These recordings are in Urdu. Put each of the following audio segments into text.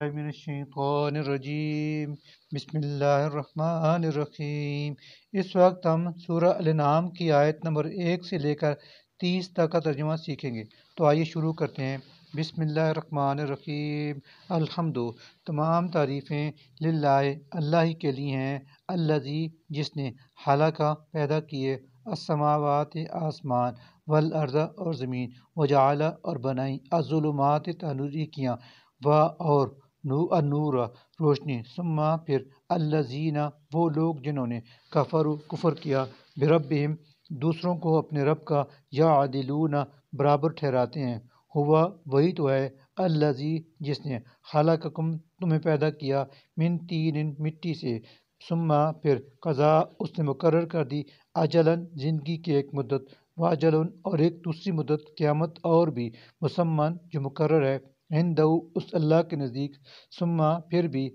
من الشیطان الرجیم بسم اللہ الرحمن الرحیم۔ اس وقت ہم سورہ الانعام کی آیت نمبر 1 سے لے کر 30 تک کا ترجمہ سیکھیں گے۔ تو آئیے شروع کرتے ہیں۔ بسم اللہ الرحمن الرحیم۔ الحمد، تمام تعریفیں للہ اللہ ہی کے لیے ہیں، الذی جس نے خلق پیدا کیے، السماوات آسمان، والارض اور زمین، وجعل اور بنائی، الظلمات تاریکیاں، اور النور روشنی، ثم پھر الذین وہ لوگ جنہوں نے کفر کیا، بربہم دوسروں کو اپنے رب کا، یعدلون برابر ٹھہراتے ہیں، ہوا وہی تو ہے، الذی جس نے خلقکم تمہیں پیدا کیا، من طین مٹی سے، ثم پھر قضا اس نے مقرر کر دی، اجلاً زندگی کی ایک مدت، واجلن اور ایک دوسری مدت قیامت اور بھی، مسمن جو مقرر ہے، عندہ اس اللہ کے نزدیک، ثم پھر بھی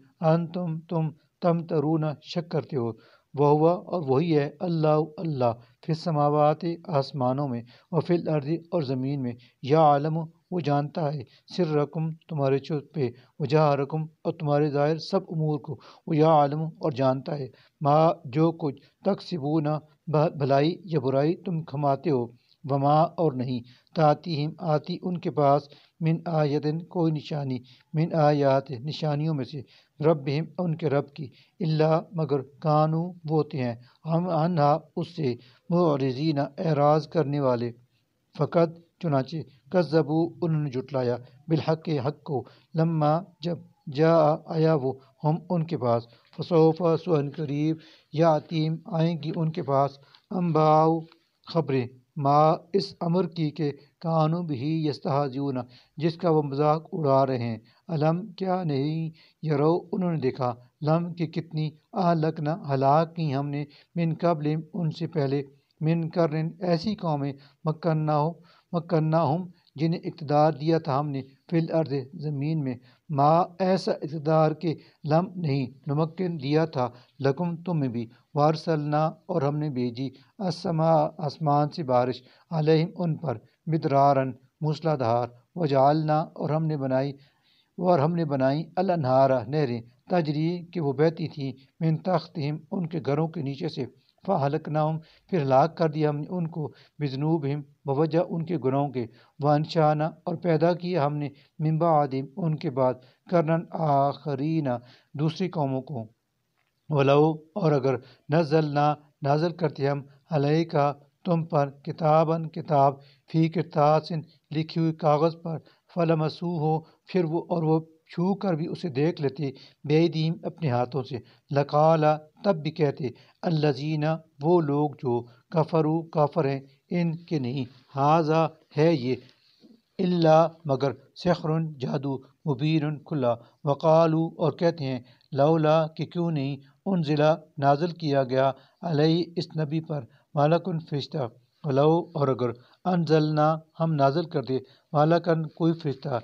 تم تمترون شک کرتے ہو، وہوا اور وہی ہے، اللہ فی السماوات آسمانوں میں، وفی الارض اور زمین میں، یعلم وہ جانتا ہے، سرکم تمہارے چھپے، وجہرکم اور تمہارے ظاہر سب امور کو، وہ یعلم اور جانتا ہے، ما جو کچھ تکسبون بھلائی یا برائی تم کماتے ہو، وما اور نہیں، تاتیہم آتی ان کے پاس، من آیتن کوئی نشانی، من آیات نشانیوں میں سے، ربہم ان کے رب کی، اللہ مگر کانو وہ ہوتے ہیں، ہم انہا اس سے، معرضین اعراض کرنے والے، فقط چنانچہ کذبو انہوں نے جھٹلایا، بالحق حق کو، لما جب جا آیا وہ، ہم ان کے پاس، فسوف سو ان قریب، یاتیم آئیں گی ان کے پاس، انباؤ خبریں، ما اس امر کی کہ کانو بھی یستہزئون جس کا وہ مذاق اڑا رہے ہیں، علم کیا نہیں، یرو انہوں نے دیکھا، لم کہ کتنی، اہلکنا ہلاک کی ہم نے، من قبل ان سے پہلے، من قرن ایسی قومیں، مکناہم جنہیں اقتدار دیا تھا ہم نے، فی الارض زمین میں، ما ایسا اقتدار کے لم نہیں نمکن دیا تھا، لکم تمہیں بھی، وارسلنا اور ہم نے بھیجی، السماء آسمان سے بارش، علیہم ان پر، مدرارن موسلا دھار، وجعلنا اور ہم نے بنائی الانہار نہریں، تجری کہ وہ بہتی تھیں، من تحتہم ان کے گھروں کے نیچے سے، فاہلکناہم پھر ہلاک کر دیا ہم نے ان کو، بذنوبہم بوجہ ان کے گناہوں کے، وانشانا اور پیدا کیا ہم نے، من بعدہم ان کے بعد، قرنن آخرین دوسری قوموں کو، ولو اور اگر نازل کرتے ہم علیکا تم پر، کتاب فی کرتاسن لکھی ہوئی کاغذ پر، فلمسو ہو پھر وہ چھو کر بھی اسے دیکھ لیتے، بیدیم اپنے ہاتھوں سے، لقالا تب بھی کہتے، الذین وہ لوگ جو کفروا کافر ہیں، ان کے نہیں، ہاذا ہے یہ، الا مگر، سحر جادو، مبین کھلا، وقالو اور کہتے ہیں، لولا کہ کیوں نہیں، انزلا نازل کیا گیا، علیہ اس نبی پر، ملکن فرشتہ، ولو اور اگر، انزلنا ہم نازل کرتے، ملکن کوئی فرشتہ،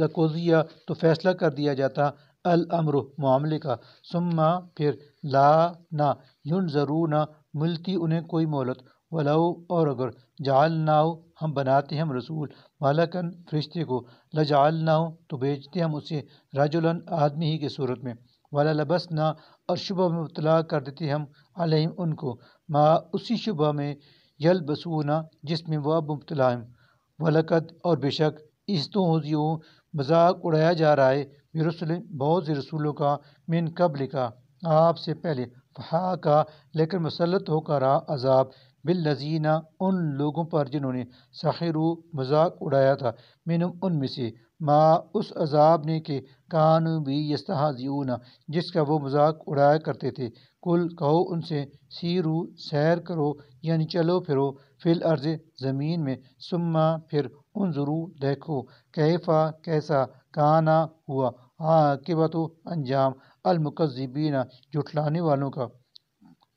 لقضی تو فیصلہ کر دیا جاتا، الامر معاملے کا، ثم پھر لا نہ، ینظرون ملتی انہیں کوئی مہلت، ولو اور اگر، جعلناہ ہم بناتے ہم رسول، ملکن فرشتے کو، لجعلناہ تو بھیجتے ہم اسے، رجلاً آدمی ہی کی صورت میں، وللبسنا اور شبہ میں مبتلا کر دیتے ہم، علیہم ان کو، ما اسی شبہ میں، یلبسون جس میں وہ اب مبتلا ہیں، ولقد اور بے شک، استہزئوا مذاق اڑایا جا رہا ہے، برسل بہت سے رسولوں کا، من قبل کا آپ سے پہلے، فحاقہ لیکن مسلط ہو کر رہا عذاب، بالذین ان لوگوں پر جنہوں نے، سخروا مذاق اڑایا تھا، منہم ان میں سے، ما اس عذاب نے کہ کانوا بھی یستہزئون جس کا وہ مذاق اڑایا کرتے تھے، کل کہو ان سے، سیرو سیر کرو یعنی چلو پھرو، فی الارض زمین میں، ثم پھر انظرو دیکھو، کیفا کیسا، کانا ہوا، عاقبت انجام، المکذبین جھٹلانے والوں کا،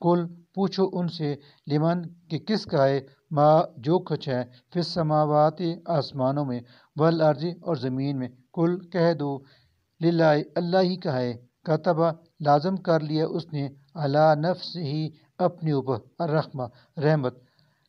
کل پوچھو ان سے، لمن کہ کس کا ہے، ما جو کچھ ہے، فی السماوات آسمانوں میں، والارض اور زمین میں، کل کہہ دو، للہ اللہ ہی کا ہے، کتبہ لازم کر لیا اس نے، علی نفسہ اپنے اوپر، الرحمہ رحمت،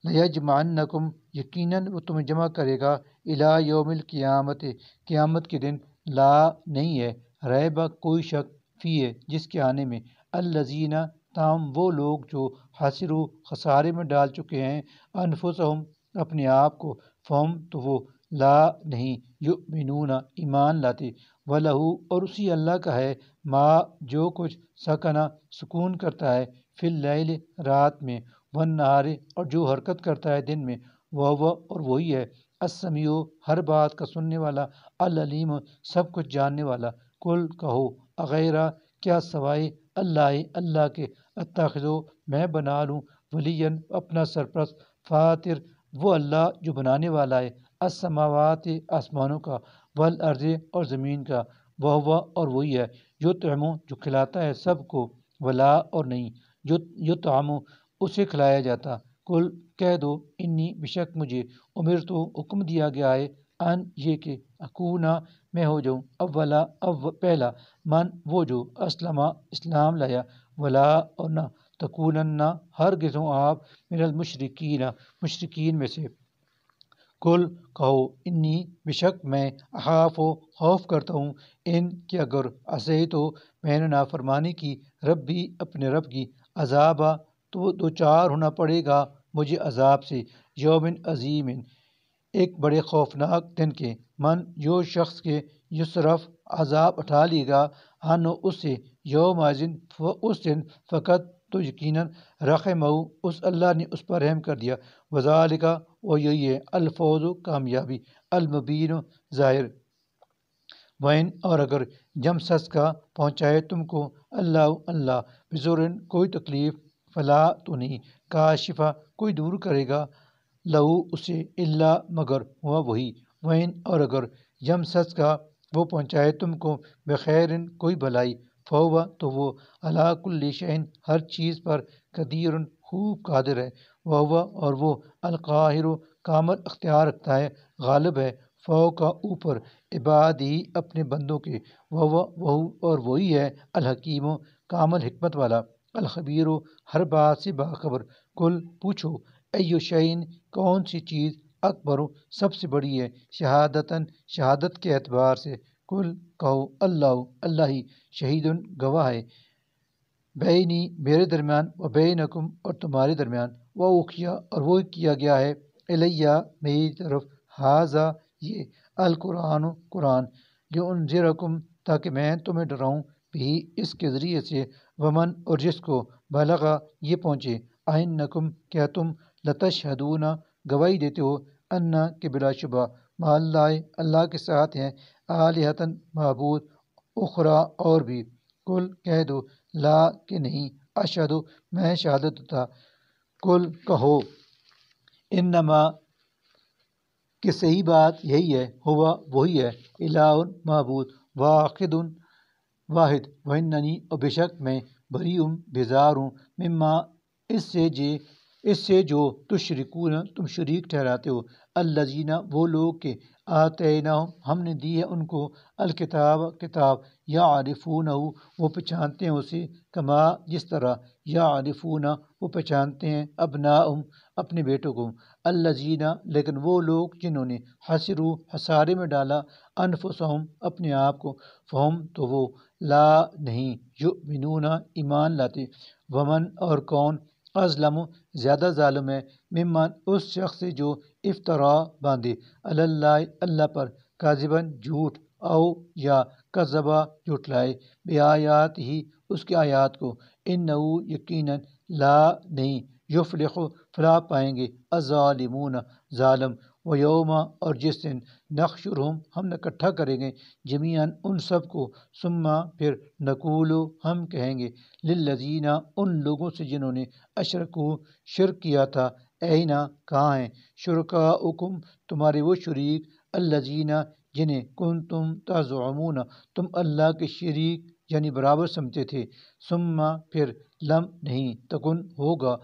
لیجمعنکم یقیناً وہ تمہیں جمع کرے گا، الی یوم القیامت قیامت کے دن، لا نہیں ہے ریبہ کوئی شک فی ہے جس کے آنے میں الذین تام وہ لوگ جو حاصرو خسارے میں ڈال چکے ہیں انفسہم اپنے آپ کو فہم تو وہ لا نہیں یؤمنون ایمان لاتے وَلَهُ اور اسی اللہ کا ہے ما جو کچھ سکنا سکون کرتا ہے فی اللیل رات میں والنہار اور جو حرکت کرتا ہے دن میں وہ اور وہی ہے السمیع ہر بات کا سننے والا العلیم سب کچھ جاننے والا کل کہو اغیرہ کیا سوائے اللہ کے اتخذو میں بنا لوں ولین اپنا سرپرست فاتر وہ اللہ جو بنانے والا ہے السماوات آسمانوں کا والارض اور زمین کا وہ اور وہی ہے یطعم جو کھلاتا ہے سب کو ولا اور نہیں یطعم اسے کھلایا جاتا کل کہہ دو انی بشک مجھے امرتو حکم دیا گیا ہے ان یہ کہ اکونا میں ہو جاؤں اولا پہلا من وہ جو اسلم اسلام لایا ولا اور نہ تکونن ہرگز ہوں آپ من مشرکین میں سے کل کہو انی بشک میں اخاف و خوف کرتا ہوں ان کہ اگر عصیتو میں نے نافرمانی کی ربی اپنے رب کی عذابہ تو دوچار ہونا پڑے گا مجھے عذاب سے یومن عظیم ایک بڑے خوفناک دن کے من جو شخص کے یصرف عذاب اٹھا لے گا ہنو اس سے یوم اس دن فقط تو یقیناً رحمہ اس اللہ نے اس پر رحم کر دیا وذالک وہ یہی ہے الفوز کامیابی المبین ظاہر وین اور اگر جم سس کا پہنچائے تم کو اللہ بزرن کوئی تکلیف فلا تو نہیں کاشفہ کوئی دور کرے گا لہو اسے اللہ مگر ہوا وہی وین اور اگر یم سس کا وہ پہنچائے تم کو بخیر کوئی بھلائی فوہ تو وہ علی کل شیء ہر چیز پر قدیر خوب قادر ہے وہ اور وہ القاہر کامل اختیار رکھتا ہے غالب ہے فوق اوپر عبادی اپنے بندوں کے وہ اور وہی ہے الحکیم کامل حکمت والا الخبیر ہر بات سے باخبر کل پوچھو ایو شعین کون سی چیز اکبر سب سے بڑی ہے شہادت کے اعتبار سے کل کہو اللہ ہی شہید گواہ ہے بینی میرے درمیان و بینکم اور تمہارے درمیان وہ اوکھیا اور وہ کیا گیا ہے الیہ میری طرف حاذا یہ قرآن لانذرکم تاکہ میں تمہیں ڈراؤں بھی اس کے ذریعے سے ومن اور جس کو بلغا یہ پہنچے اینکم کیا تم لتشہدون گواہی دیتے ہو ان کہ بلا شبہ مع اللہ کے ساتھ ہیں آلہتن معبود اخرى اور بھی کل کہہ دو لا کہ نہیں اشہد میں شہادت دیتا کل کہو انما کہ صحیح بات یہی ہے ہوا وہی ہے الہ معبود واحد واننی اور بے شک میں بری بیزار ہوں مما اس سے جو تشرکون تم شریک ٹھہراتے ہو الذین وہ لوگ کے آتیناہم ہم نے دی ہے ان کو کتاب یعرفونہ وہ پہچانتے ہیں اسے کما جس طرح یعرفون وہ پہچانتے ہیں ابناہم اپنے بیٹوں کو الذین لیکن وہ لوگ جنہوں نے حصارے میں ڈالا انفسہم اپنے آپ کو فہم تو وہ لا نہیں یؤمنون ایمان لاتے ومن اور کون ازلم زیادہ ظالم ہے ممن اس شخص سے جو افترا باندھے اللہ پر کاذباً جھوٹ او یا کذبا جھٹلائے بیاات ہی اس کی آیات کو انہو یقیناً لا نہیں یفلح فلاح پائیں گے الظالمون ظالم و یوم اور جس دن نحشرہم ہم اکٹھا کریں گے جمیعاً ان سب کو ثم پھر نقول ہم کہیں گے للذین ان لوگوں سے جنہوں نے اشرکو شرک کیا تھا اینا کہاں ہیں شرکاؤکم تمہارے وہ شریک الذین جنہیں کنتم تزعمون تم اللہ کے شریک یعنی برابر سمجھتے تھے ثم پھر لم نہیں تکن ہوگا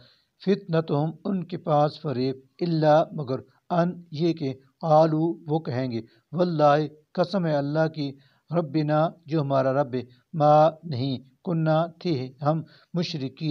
فتنتہم ان کے پاس فریب الا مگر ان یہ کہ قالو وہ کہیں گے واللہ قسم ہے اللہ کی ربنا جو ہمارا رب ہے ما نہیں کننا تھے ہم مشرک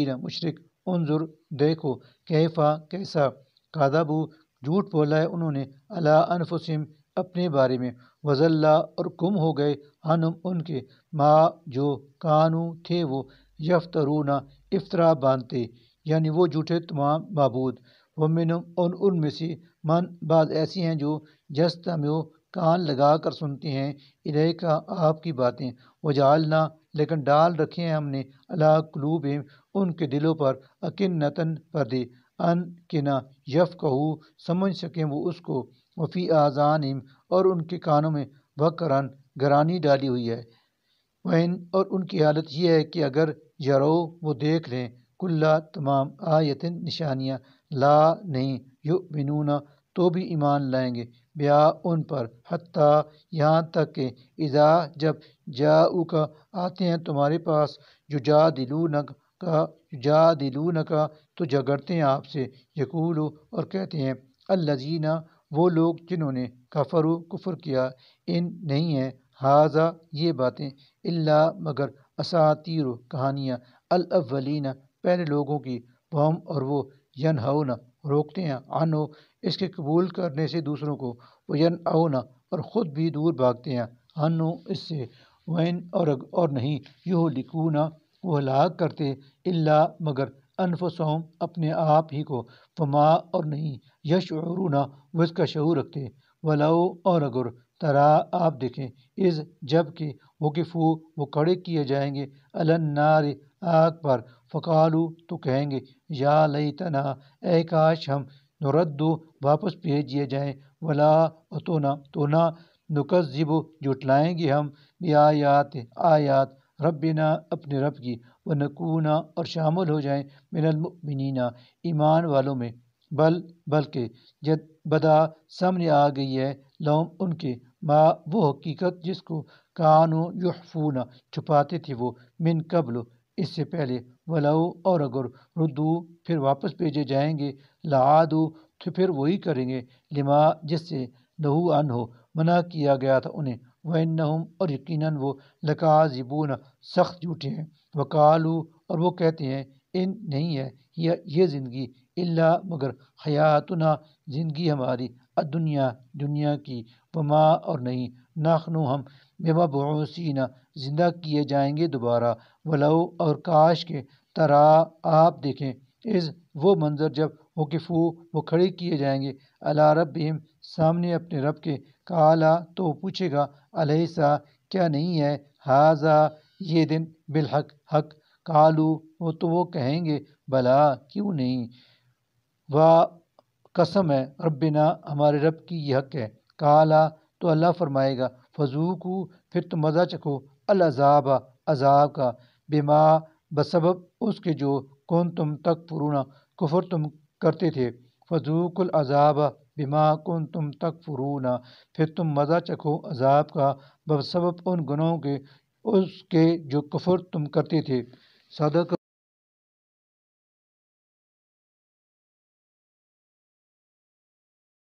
انظر دیکھو کیفا کیسا کذبوا جھوٹ بولا ہے انہوں نے علی انفسہم اپنے بارے میں، وزلہ اور گم ہو گئے، عنہم ان کے، ما جو کانو تھے وہ، یفترون افطرا باندھتے، یعنی وہ جھوٹے تمام معبود، ومنہم ان میں سے، من بعض ایسی ہیں جو یستمعو کان لگا کر سنتے ہیں، الیکا آپ کی باتیں، وجعلنا لیکن ڈال رکھے ہیں ہم نے، علی قلوبہم ان کے دلوں پر، اکنتاً پردے، ان کہ نہ یفقہوا سمجھ سکیں وہ اس کو، وفی آذانہم اور ان کے کانوں میں، وقرن گرانی ڈالی ہوئی ہے، وَإِن اور ان کی حالت یہ ہے کہ اگر یرو وہ دیکھ لیں، کلّا تمام، آیتن نشانیاں، لا نہیں، یؤمنون تو بھی ایمان لائیں گے، بیا ان پر، حتیٰ یہاں تک کہ اذا جب جاؤک آتے ہیں تمہارے پاس، یجادلونک تو جھگڑتے ہیں آپ سے، یقولو اور کہتے ہیں، الذین وہ لوگ جنہوں نے، کفروا کفر کیا، ان نہیں ہے، ھذا یہ باتیں، الا مگر، اساطیر کہانیاں، الاولین پہلے لوگوں کی، وہم اور وہ، ینہون روکتے ہیں، عنہ اس کے قبول کرنے سے دوسروں کو، وینأون اور خود بھی دور بھاگتے ہیں، عنہ اس سے، وین اور نہیں، یہلکون وہ ہلاک کرتے، الا مگر، انفسہم اپنے آپ ہی کو، وما اور نہیں، یشعرون وہ اس کا شعور رکھتے، ولو اور اگر، ترا آپ دیکھیں، از جب کہ وقفو وہ کھڑے کیے جائیں گے، علی النار آگ پر، فقالو تو کہیں گے، یا لیتنا اے کاش ہم، نردو واپس بھیج دیے جائیں، ولا تو نہ نکذب جھٹلائیں گے ہم، بیایات آیات ربنا اپنے رب کی، ونکون اور شامل ہو جائیں، من المؤمنین ایمان والوں میں، بلکہ جد بدا سامنے آ گئی ہے، لہم ان کے، ما وہ حقیقت جس کو، کانو یخفون چھپاتے تھے وہ، من قبل اس سے پہلے، ولو اور اگر، ردو پھر واپس بھیجے جائیں گے، لعادو تو پھر وہی کریں گے، لما جس سے، نہو عنہ منع کیا گیا تھا انہیں، وانہم اور یقیناً وہ، لکاذبون سخت جھوٹے ہیں، وقالو اور وہ کہتے ہیں، ان نہیں ہے یہ زندگی، الا مگر، حیاتنا زندگی ہماری، الدنیا دنیا کی، وما اور نہیں، نحنو ہم، بمبعوثین زندہ کیے جائیں گے دوبارہ، ولو اور کاش کے، ترا آپ دیکھیں، از وہ منظر جب، وقفو وہ کھڑے کیے جائیں گے، علی ربہم سامنے اپنے رب کے، کالا تو وہ پوچھے گا، الیسا کیا نہیں ہے، ھذا یہ دن، بالحق حق، قالو وہ کہیں گے، بلا کیوں نہیں، و قسم ہے، ربنا ہمارے رب کی یہ حق ہے، کالا تو اللہ فرمائے گا، فذوقوا پھر تم مزہ چکھو، العذاب عذاب کا، بما بسبب اس کے جو، کنتم تکفرون کفر تم کرتے تھے، فذوقوا العذاب بما کنتم تکفرون پھر تم مزہ چکھو عذاب کا، بسبب ان گناہوں کے، اس کے جو کفر تم کرتے تھے، صدق